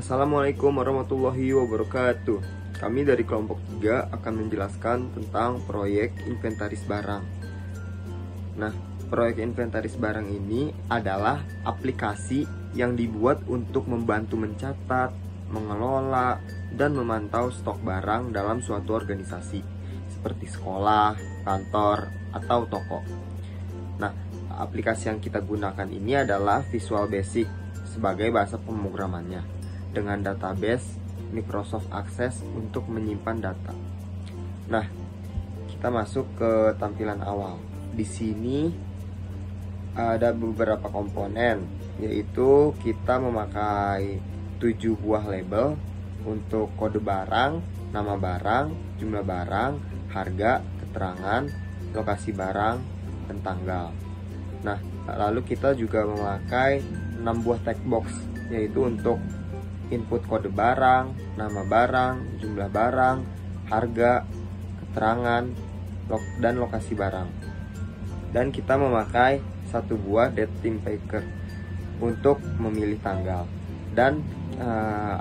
Assalamualaikum warahmatullahi wabarakatuh. Kami dari kelompok 3 akan menjelaskan tentang proyek inventaris barang. Nah, proyek inventaris barang ini adalah aplikasi yang dibuat untuk membantu mencatat, mengelola, dan memantau stok barang dalam suatu organisasi seperti sekolah, kantor, atau toko. Nah, aplikasi yang kita gunakan ini adalah Visual Basic sebagai bahasa pemrogramannya dengan database Microsoft Access untuk menyimpan data. Nah, kita masuk ke tampilan awal. Di sini ada beberapa komponen, yaitu kita memakai 7 buah label untuk kode barang, nama barang, jumlah barang, harga, keterangan, lokasi barang, dan tanggal. Nah, lalu kita juga memakai 6 buah text box, yaitu untuk input kode barang, nama barang, jumlah barang, harga, keterangan, dan lokasi barang. Dan kita memakai 1 buah date theme picker untuk memilih tanggal. Dan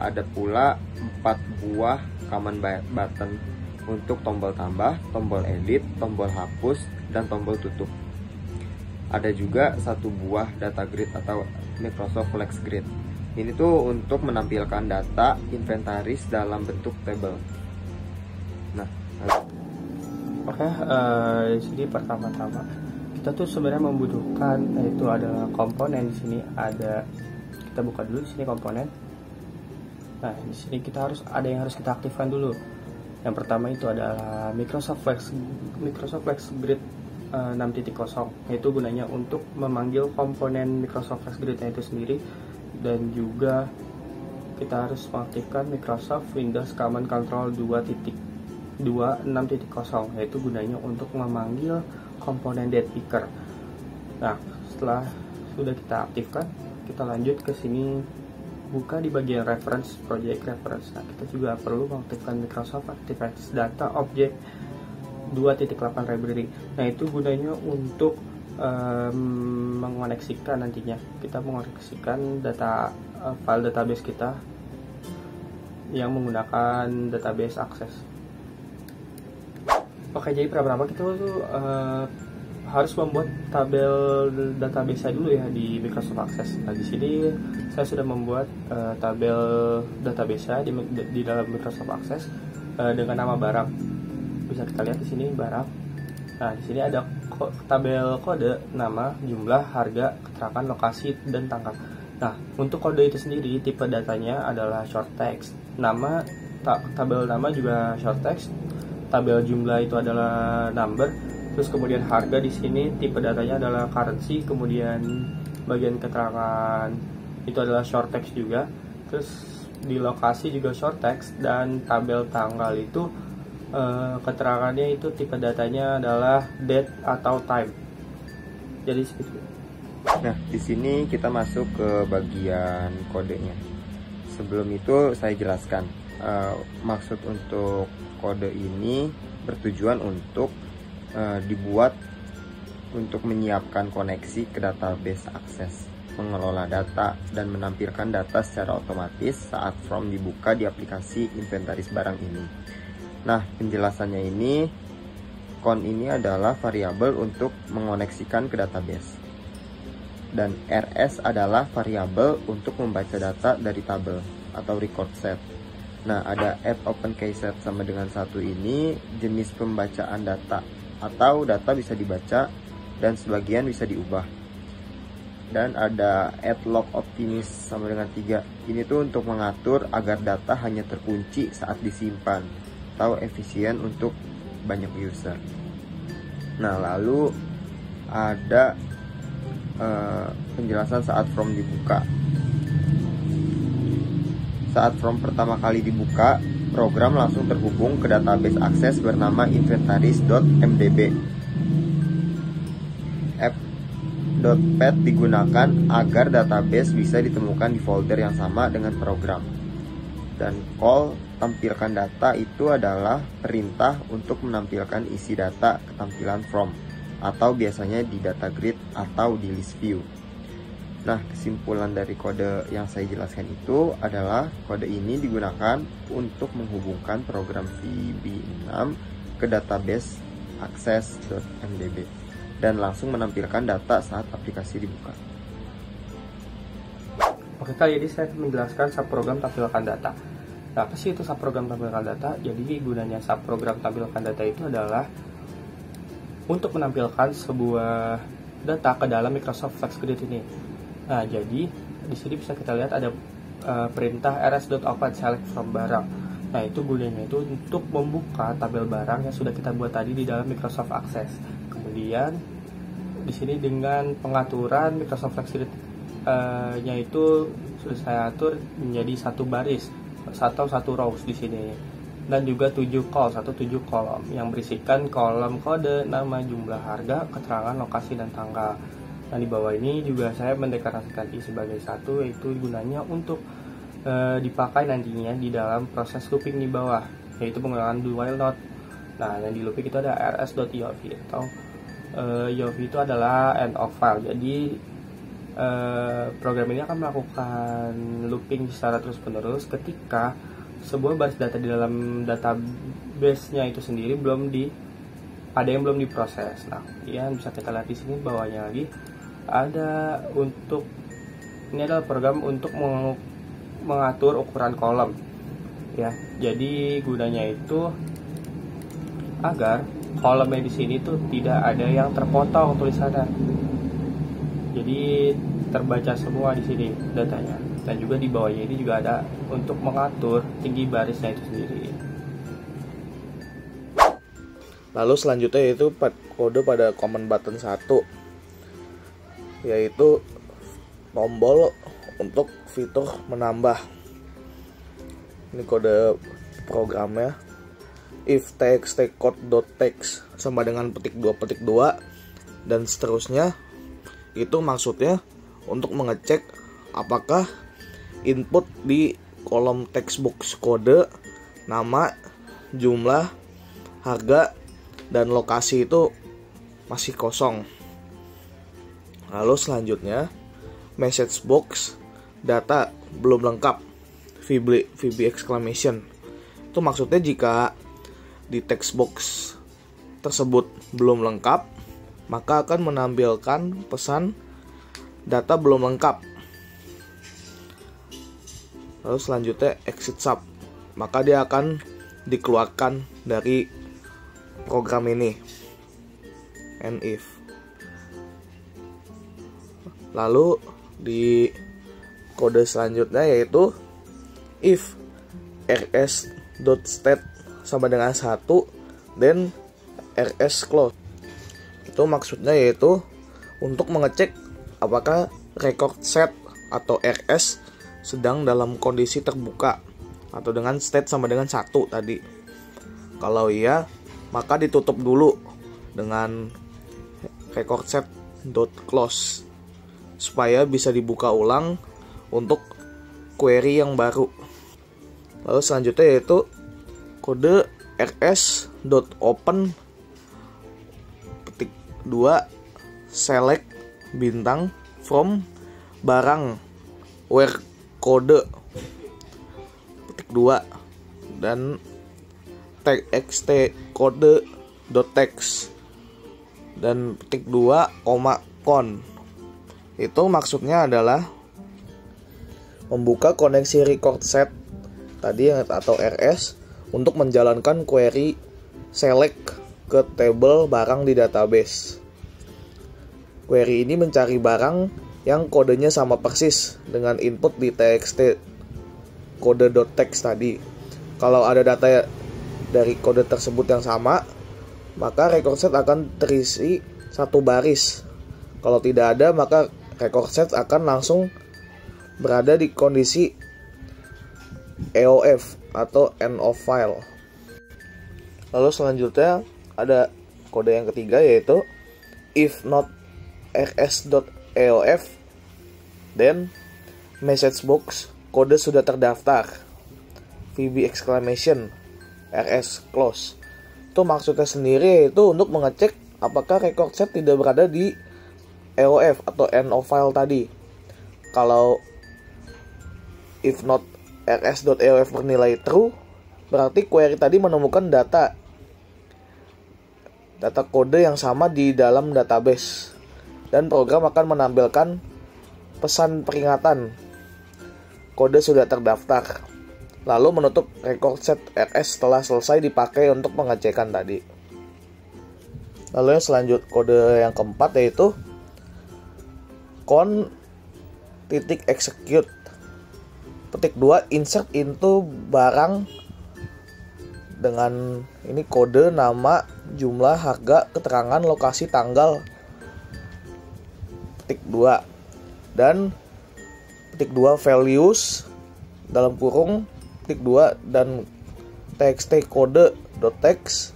ada pula 4 buah command button untuk tombol tambah, tombol edit, tombol hapus, dan tombol tutup. Ada juga 1 buah data grid atau Microsoft Flex Grid. Ini tuh untuk menampilkan data inventaris dalam bentuk tabel. Nah, oke, di sini pertama-tama kita tuh sebenarnya membutuhkan, yaitu ada komponen. Di sini ada, kita buka dulu di sini komponen. Nah, di sini kita harus ada yang harus kita aktifkan dulu. Yang pertama itu adalah Microsoft Flex Grid 6.0, yaitu gunanya untuk memanggil komponen Microsoft Flex Grid-nya itu sendiri. Dan juga kita harus mengaktifkan Microsoft Windows Command Control 2.6.0, yaitu gunanya untuk memanggil komponen date picker. Nah, setelah sudah kita aktifkan, kita lanjut ke sini, buka di bagian reference, project reference. Nah, kita juga perlu mengaktifkan Microsoft Artifacts Data Object 2.8 library. Nah, itu gunanya untuk mengoneksikan, nantinya kita mengoneksikan data file database kita yang menggunakan database Access. Oke, jadi pertama kita tuh harus membuat tabel database dulu ya di Microsoft Access. Nah, di sini saya sudah membuat tabel database di dalam Microsoft Access dengan nama barang. Bisa kita lihat di sini barang. Nah, di sini ada tabel kode, nama, jumlah, harga, keterangan, lokasi, dan tanggal. Nah, untuk kode itu sendiri, tipe datanya adalah short text. Nama, tabel nama juga short text. Tabel jumlah itu adalah number. Terus kemudian harga di sini tipe datanya adalah currency. Kemudian bagian keterangan itu adalah short text juga. Terus di lokasi juga short text, dan tabel tanggal itu keterangannya itu tipe datanya adalah date atau time. Jadi seperti itu. Nah, di sini kita masuk ke bagian kodenya. Sebelum itu saya jelaskan maksud untuk kode ini bertujuan untuk dibuat untuk menyiapkan koneksi ke database Access, mengelola data, dan menampilkan data secara otomatis saat form dibuka di aplikasi inventaris barang ini. Nah, penjelasannya ini, count ini adalah variabel untuk mengoneksikan ke database. Dan rs adalah variabel untuk membaca data dari tabel atau record set. Nah, ada add open case set sama dengan 1 ini jenis pembacaan data, atau data bisa dibaca dan sebagian bisa diubah. Dan ada add log optimis sama dengan 3. Ini tuh untuk mengatur agar data hanya terkunci saat disimpan atau efisien untuk banyak user. Nah, lalu ada penjelasan saat form dibuka. Saat form pertama kali dibuka, program langsung terhubung ke database Access bernama inventaris.mdb. App.pad digunakan agar database bisa ditemukan di folder yang sama dengan program. Dan call tampilkan data itu adalah perintah untuk menampilkan isi data ke tampilan from, atau biasanya di data grid atau di list view. Nah, kesimpulan dari kode yang saya jelaskan itu adalah kode ini digunakan untuk menghubungkan program VB6 ke database access.mdb dan langsung menampilkan data saat aplikasi dibuka. Oke, kali ini saya akan menjelaskan subprogram tampilkan data. Nah, apa sih itu subprogram tampilkan data? Jadi gunanya subprogram tampilkan data itu adalah untuk menampilkan sebuah data ke dalam Microsoft Flex Grid ini. Nah, jadi di sini bisa kita lihat ada perintah rs.open select from barang. Nah, itu gunanya itu untuk membuka tabel barang yang sudah kita buat tadi di dalam Microsoft Access. Kemudian di sini dengan pengaturan Microsoft Flex Grid nya itu sudah saya atur menjadi satu baris atau satu rows di sini. Dan juga 7 kolom yang berisikan kolom kode, nama, jumlah, harga, keterangan, lokasi, dan tanggal. Nah, di bawah ini juga saya mendeklarasikan i sebagai satu, yaitu gunanya untuk dipakai nantinya di dalam proses looping di bawah, yaitu penggunaan do while not. Nah, yang di looping itu ada rs.iov atau iov itu adalah end of file. Jadi program ini akan melakukan looping secara terus-menerus ketika sebuah baris data di dalam database-nya itu sendiri ada yang belum diproses. Nah, kemudian bisa kita lihat di sini bawahnya lagi ada ini adalah program untuk mengatur ukuran kolom. Ya, jadi gunanya itu agar kolomnya di sini tuh tidak ada yang terpotong tulisannya. Jadi terbaca semua di sini datanya. Dan juga di bawahnya ini juga ada untuk mengatur tinggi barisnya itu sendiri. Lalu selanjutnya yaitu kode pada command button 1, yaitu tombol untuk fitur menambah. Ini kode programnya. If txt_code.text sama dengan petik 2 dan seterusnya. Itu maksudnya untuk mengecek apakah input di kolom textbox kode, nama, jumlah, harga, dan lokasi itu masih kosong. Lalu selanjutnya message box data belum lengkap VB exclamation. Itu maksudnya jika di text box tersebut belum lengkap, maka akan menampilkan pesan data belum lengkap. Lalu selanjutnya exit sub, maka dia akan dikeluarkan dari program ini. And if. Lalu di kode selanjutnya yaitu if rs.state sama dengan 1 dan rs close. Itu maksudnya yaitu untuk mengecek apakah record set atau rs sedang dalam kondisi terbuka atau dengan state sama dengan 1 tadi. Kalau iya, maka ditutup dulu dengan record set.close supaya bisa dibuka ulang untuk query yang baru. Lalu selanjutnya yaitu kode rs.open petik 2 select bintang from barang where kode petik 2 dan txt kode.text dan petik 2, con. Itu maksudnya adalah membuka koneksi record set tadi atau rs untuk menjalankan query select ke table barang di database. Query ini mencari barang yang kodenya sama persis dengan input di txt kode.text tadi. Kalau ada data dari kode tersebut yang sama, maka record set akan terisi satu baris. Kalau tidak ada, maka record set akan langsung berada di kondisi EOF atau end of file. Lalu selanjutnya ada kode yang ketiga yaitu if not rs.eof then message box kode sudah terdaftar VB exclamation rs close. Itu maksudnya sendiri yaitu untuk mengecek apakah record set tidak berada di EOF atau end of file tadi. kalau if not rs.eof bernilai true, berarti query tadi menemukan data kode yang sama di dalam database, dan program akan menampilkan pesan peringatan kode sudah terdaftar, lalu menutup record set rs setelah selesai dipakai untuk pengecekan tadi. Lalu yang selanjutnya kode yang keempat yaitu con.execute -2 insert into barang dengan ini kode, nama, jumlah, harga, keterangan, lokasi, tanggal, -2 dan -2 values dalam kurung -2 dan txt kode.text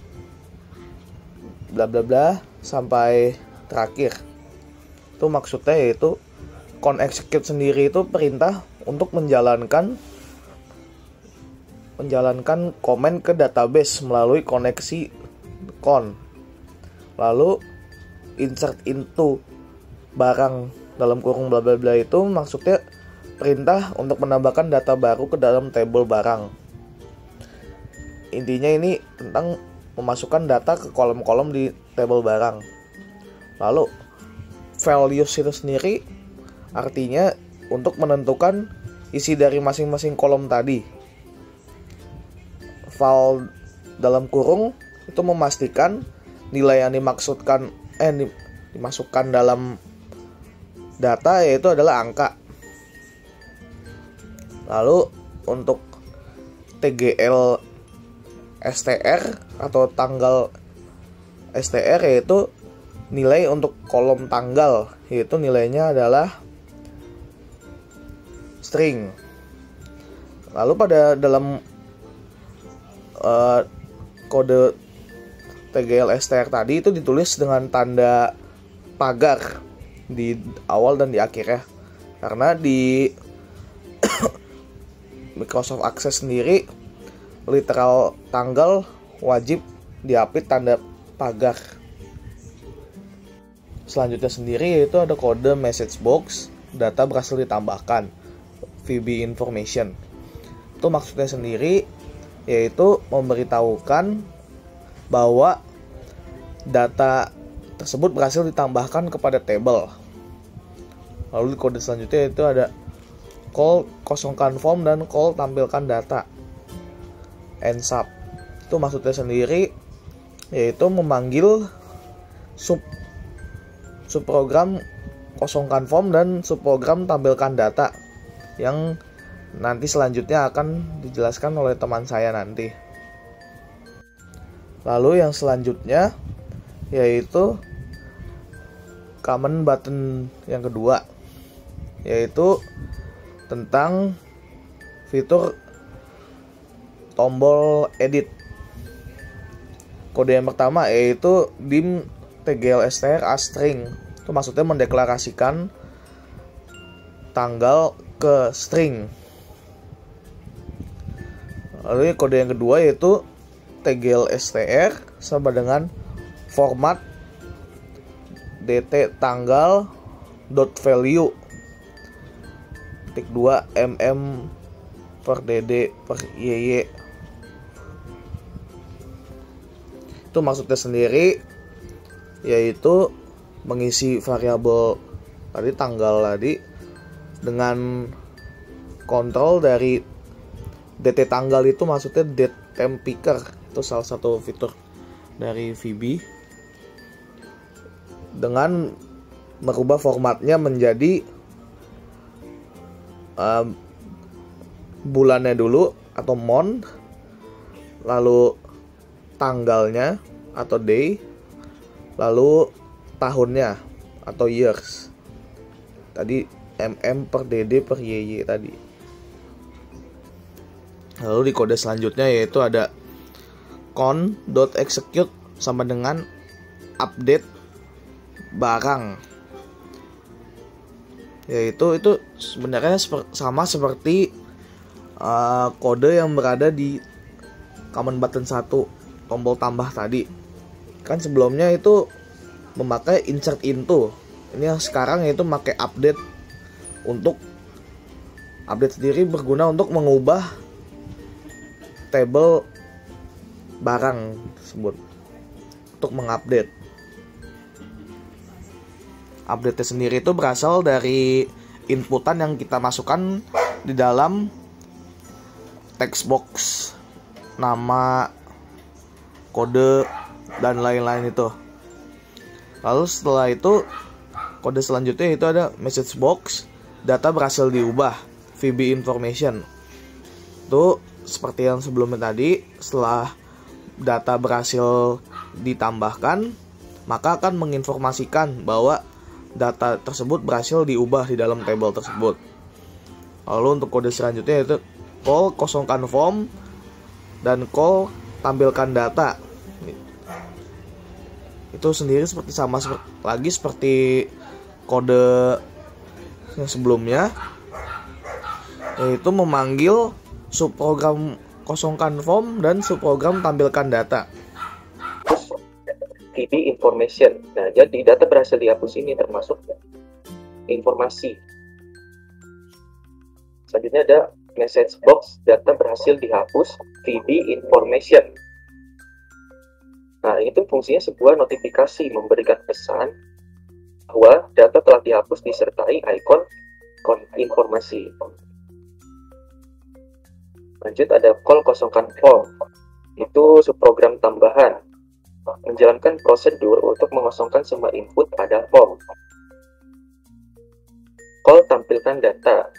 bla bla bla sampai terakhir. Itu maksudnya yaitu con.execute sendiri itu perintah untuk menjalankan komen ke database melalui koneksi con. Lalu insert into barang dalam kurung bla bla bla itu maksudnya perintah untuk menambahkan data baru ke dalam tabel barang. Intinya ini tentang memasukkan data ke kolom-kolom di tabel barang. Lalu values itu sendiri artinya untuk menentukan isi dari masing-masing kolom tadi. Val dalam kurung itu memastikan nilai yang dimasukkan dalam data yaitu adalah angka. Lalu untuk tgl str atau tanggal str yaitu nilai untuk kolom tanggal, yaitu nilainya adalah string. Lalu pada dalam kode tgl str tadi itu ditulis dengan tanda pagar di awal dan di akhir ya, karena di Microsoft Access sendiri literal tanggal wajib diapit tanda pagar. Selanjutnya sendiri yaitu ada kode message box, data berhasil ditambahkan, VB information. Itu maksudnya sendiri yaitu memberitahukan bahwa data tersebut berhasil ditambahkan kepada tabel. Lalu di kode selanjutnya itu ada call kosongkan form dan call tampilkan data, nsub. Itu maksudnya sendiri yaitu memanggil subprogram kosongkan form dan subprogram tampilkan data yang nanti selanjutnya akan dijelaskan oleh teman saya nanti. Lalu yang selanjutnya yaitu command button yang kedua, yaitu tentang fitur tombol edit. Kode yang pertama yaitu dim tgl str as string. Itu maksudnya mendeklarasikan tanggal ke string. Lalu kode yang kedua yaitu tgl str sama dengan format dt tanggal dot value -2 per dd per yy. Itu maksudnya sendiri yaitu mengisi variabel tadi tanggal tadi dengan kontrol dari dt tanggal. Itu maksudnya date temp picker. Itu salah satu fitur dari VB dengan merubah formatnya menjadi bulannya dulu atau month, lalu tanggalnya atau day, lalu tahunnya atau years. Tadi per dd per yy tadi. Lalu di kode selanjutnya yaitu ada con.execute sama dengan update barang. Yaitu itu sebenarnya sama seperti kode yang berada di command button 1 tombol tambah tadi. Kan sebelumnya itu memakai insert into. Ini yang sekarang yaitu memakai update untuk Update sendiri berguna untuk mengubah tabel barang tersebut, untuk mengupdate. Update sendiri itu berasal dari inputan yang kita masukkan di dalam text box, nama, kode, dan lain-lain itu. Lalu setelah itu, kode selanjutnya itu ada message box, data berhasil diubah, VB information. Itu seperti yang sebelumnya tadi, setelah data berhasil ditambahkan, maka akan menginformasikan bahwa data tersebut berhasil diubah di dalam tabel tersebut. Lalu untuk kode selanjutnya itu call kosongkan form dan call tampilkan data. Itu sendiri seperti kode yang sebelumnya, yaitu memanggil subprogram kosongkan form dan subprogram tampilkan data. VB information. Nah, jadi data berhasil dihapus ini termasuk informasi. Selanjutnya ada message box, data berhasil dihapus, VB information. Nah, itu fungsinya sebuah notifikasi memberikan pesan bahwa data telah dihapus disertai ikon informasi. Lanjut ada call kosongkan form. Itu subprogram tambahan menjalankan prosedur untuk mengosongkan semua input pada form. Call tampilkan data.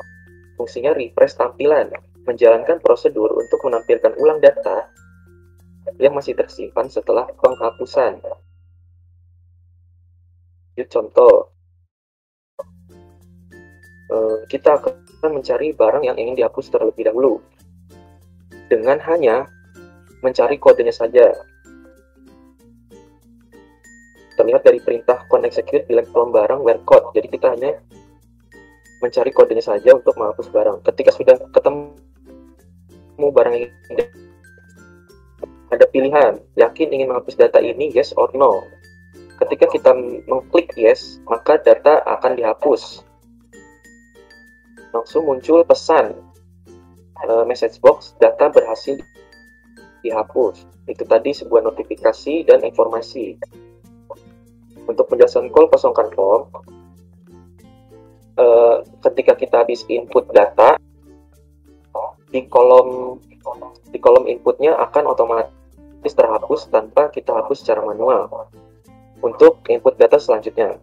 Fungsinya refresh tampilan, menjalankan prosedur untuk menampilkan ulang data yang masih tersimpan setelah penghapusan. Contoh, kita akan mencari barang yang ingin dihapus terlebih dahulu dengan hanya mencari kodenya saja. Terlihat dari perintah execute delete from barang where code. Jadi kita hanya mencari kodenya saja untuk menghapus barang. Ketika sudah ketemu barang ini, ada pilihan, yakin ingin menghapus data ini, yes or no. Ketika kita mengklik yes, maka data akan dihapus. Langsung muncul pesan message box, data berhasil dihapus. Itu tadi sebuah notifikasi dan informasi. Untuk penjelasan call kosongkan form, ketika kita habis input data, di kolom inputnya akan otomatis terhapus tanpa kita hapus secara manual. Untuk input data selanjutnya,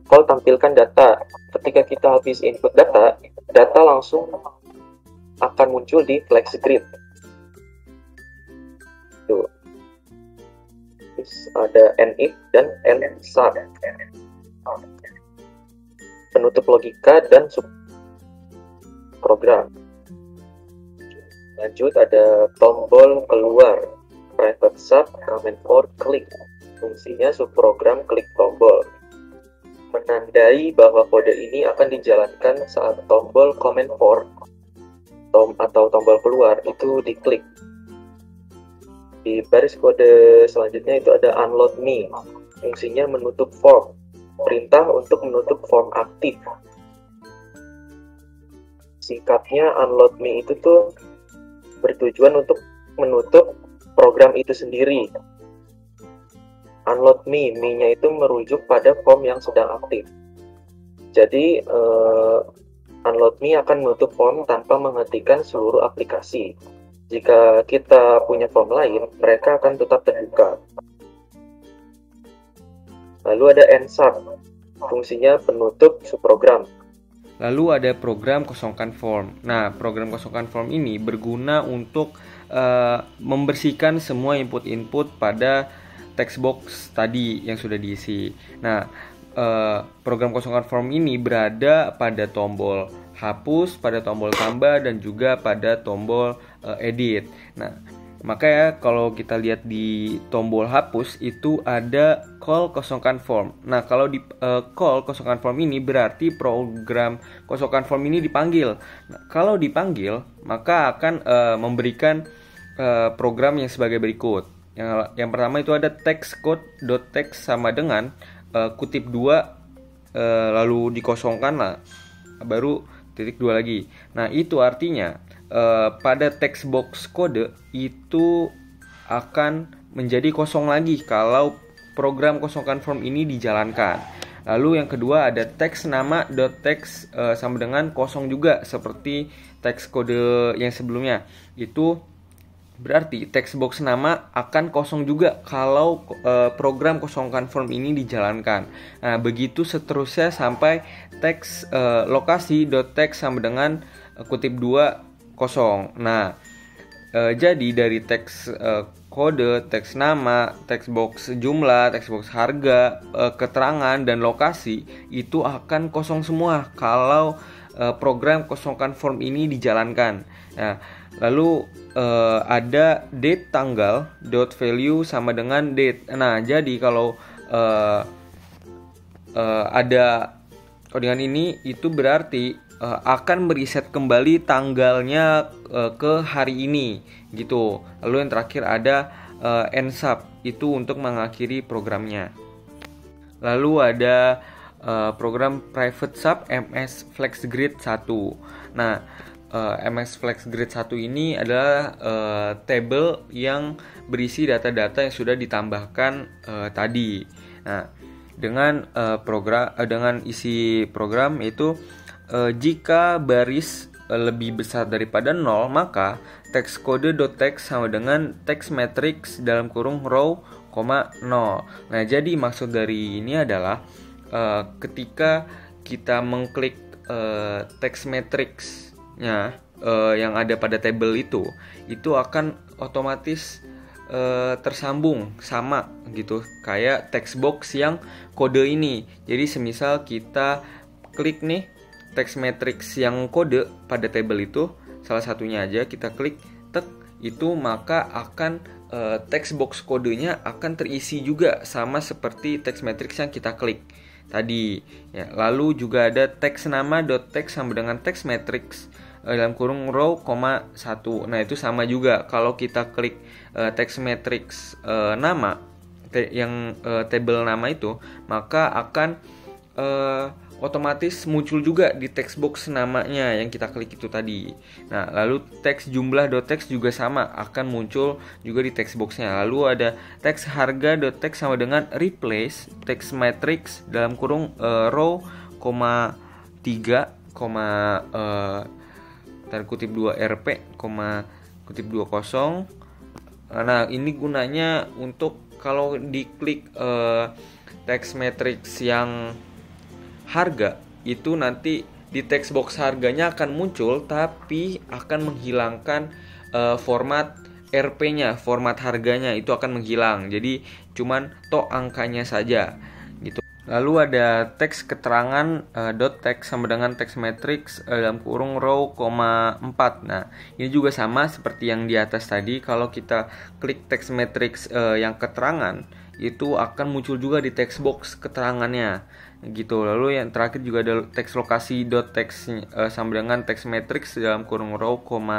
call tampilkan data. Ketika kita habis input data, data langsung akan muncul di flex grid. Tuh. Ada NIF dan NSAR, penutup logika dan subprogram. Lanjut ada tombol keluar, private sub, comment for click. Fungsinya subprogram klik tombol, menandai bahwa kode ini akan dijalankan saat tombol comment for atau tombol keluar itu diklik. Di baris kode selanjutnya itu ada unload me, fungsinya menutup form, perintah untuk menutup form aktif. Singkatnya unload me itu tuh bertujuan untuk menutup program itu sendiri. Unload me-nya itu merujuk pada form yang sedang aktif. Jadi unload me akan menutup form tanpa menghentikan seluruh aplikasi. Jika kita punya form lain, mereka akan tetap terbuka. Lalu ada nsub, fungsinya penutup subprogram. Lalu ada program kosongkan form. Nah, program kosongkan form ini berguna untuk membersihkan semua input-input pada text box tadi yang sudah diisi. Nah, program kosongkan form ini berada pada tombol hapus, pada tombol tambah, dan juga pada tombol edit. Nah, maka ya kalau kita lihat di tombol hapus itu ada call kosongkan form. Nah, kalau di call kosongkan form ini berarti program kosongkan form ini dipanggil. Nah, kalau dipanggil maka akan memberikan program yang sebagai berikut. Yang pertama itu ada text code.text sama dengan kutip 2 lalu dikosongkan lah, baru titik 2 lagi. Nah, itu artinya pada text box kode itu akan menjadi kosong lagi kalau program kosongkan form ini dijalankan. Lalu yang kedua ada teks nama .text sama dengan kosong juga seperti teks kode yang sebelumnya. Itu berarti text box nama akan kosong juga kalau program kosongkan form ini dijalankan. Nah, begitu seterusnya sampai teks lokasi.text sama dengan kutip 2 kosong. Nah, jadi dari teks kode, teks nama, teks box jumlah, teks box harga, keterangan dan lokasi itu akan kosong semua kalau program kosongkan form ini dijalankan. Nah, lalu ada date tanggal dot value sama dengan date. Nah, jadi kalau ada codingan ini itu berarti akan mereset kembali tanggalnya ke hari ini gitu. Lalu yang terakhir ada end sub itu untuk mengakhiri programnya. Lalu ada program private sub MS Flex Grid 1. Nah, MS Flex Grid 1 ini adalah table yang berisi data-data yang sudah ditambahkan tadi. Nah, dengan dengan isi program itu jika baris lebih besar daripada 0, maka teks kode.text sama dengan text matrix dalam kurung row, 0. Nah, jadi maksud dari ini adalah ketika kita mengklik text matrix-nya yang ada pada table itu akan otomatis tersambung sama gitu kayak text box yang kode ini. Jadi semisal kita klik nih text matrix yang kode pada table itu, salah satunya aja kita klik itu, maka akan text box kodenya akan terisi juga sama seperti text matrix yang kita klik tadi ya. Lalu juga ada teks nama .text sama dengan text matrix dalam kurung row, 1. Nah, itu sama juga kalau kita klik text matrix nama yang table nama itu, maka akan otomatis muncul juga di text box namanya yang kita klik itu tadi. Nah, lalu teks jumlah.text juga sama, akan muncul juga di text boxnya. Lalu ada teks harga.text sama dengan replace text matrix dalam kurung row, 3, kutip 2 rp, kutip 2 kosong. Nah, ini gunanya untuk kalau diklik text matrix yang harga itu nanti di text box harganya akan muncul tapi akan menghilangkan format RP-nya, format harganya itu akan menghilang. Jadi cuman angkanya saja gitu. Lalu ada teks keterangan .text sama dengan text matrix dalam kurung row, 4. Nah, ini juga sama seperti yang di atas tadi. Kalau kita klik text matrix yang keterangan itu akan muncul juga di text box keterangannya gitu. Lalu yang terakhir juga ada teks lokasi .text sama dengan text matrix dalam kurung row, 5.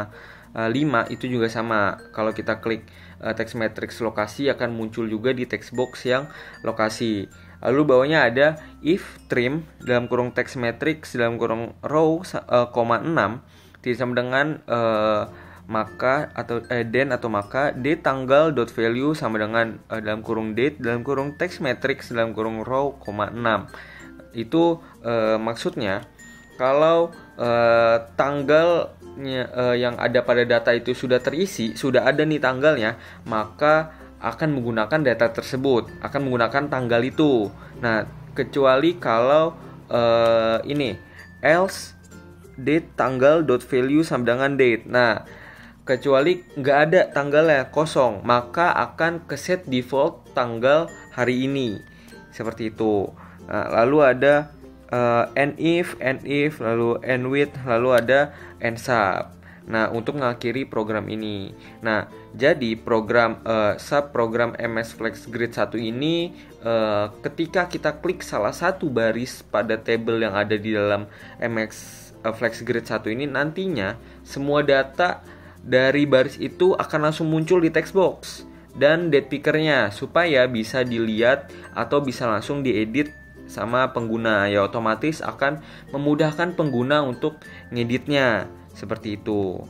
Itu juga sama. Kalau kita klik text matrix lokasi akan muncul juga di text box yang lokasi. Lalu bawahnya ada if trim dalam kurung text matrix dalam kurung row, 6 sama dengan maka atau then atau maka date tanggal .value sama dengan dalam kurung date dalam kurung text matrix dalam kurung row, 6. Itu maksudnya kalau tanggalnya yang ada pada data itu sudah terisi, sudah ada nih tanggalnya, maka akan menggunakan data tersebut, akan menggunakan tanggal itu. Nah, kecuali kalau ini else date tanggal .value sama dengan date. Nah, kecuali nggak ada tanggalnya, kosong, maka akan ke set default tanggal hari ini seperti itu. Nah, lalu ada end if, lalu end with, lalu ada end sub. Nah, untuk mengakhiri program ini. Nah, jadi program subprogram MS Flex Grid 1 ini ketika kita klik salah satu baris pada table yang ada di dalam MS Flex Grid 1 ini, nantinya semua data dari baris itu akan langsung muncul di text box dan date pickernya supaya bisa dilihat atau bisa langsung diedit sama pengguna, ya otomatis akan memudahkan pengguna untuk ngeditnya seperti itu.